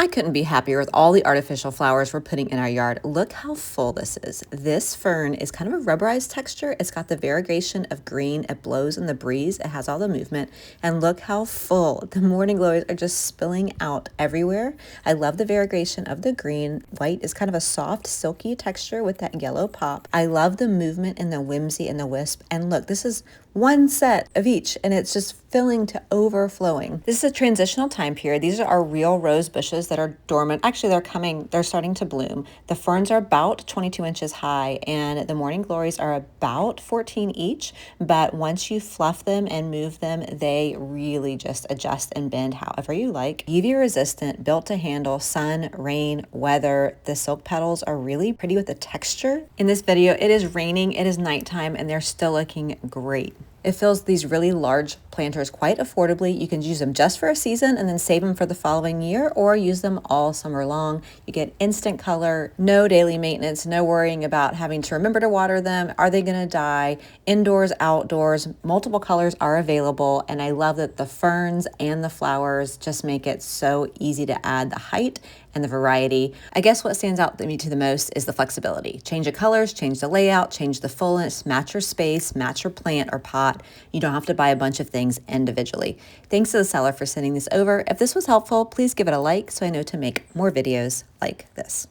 I couldn't be happier with all the artificial flowers we're putting in our yard. Look how full this is. This fern is kind of a rubberized texture. It's got the variegation of green. It blows in the breeze. It has all the movement. And look how full. The morning glories are just spilling out everywhere. I love the variegation of the green. White is kind of a soft, silky texture with that yellow pop. I love the movement and the whimsy and the wisp. And look, this is one set of each, and it's just filling to overflowing. This is a transitional time period. These are our real rose bushes that are dormant. Actually, they're starting to bloom. The ferns are about 22 inches high, and the morning glories are about 14 each, but once you fluff them and move them, they really just adjust and bend however you like. UV resistant, built to handle sun, rain, weather. The silk petals are really pretty with the texture. In this video, it is raining, it is nighttime, and they're still looking great. It fills these really large planters quite affordably. You can use them just for a season and then save them for the following year, or use them all summer long. You get instant color, no daily maintenance, no worrying about having to remember to water them. Are they gonna die? Indoors, outdoors, multiple colors are available. And I love that the ferns and the flowers just make it so easy to add the height and the variety. I guess what stands out to me the most is the flexibility. Change the colors, change the layout, change the fullness, match your space, match your plant or pot. You don't have to buy a bunch of things individually. Thanks to the seller for sending this over. If this was helpful, please give it a like so I know to make more videos like this.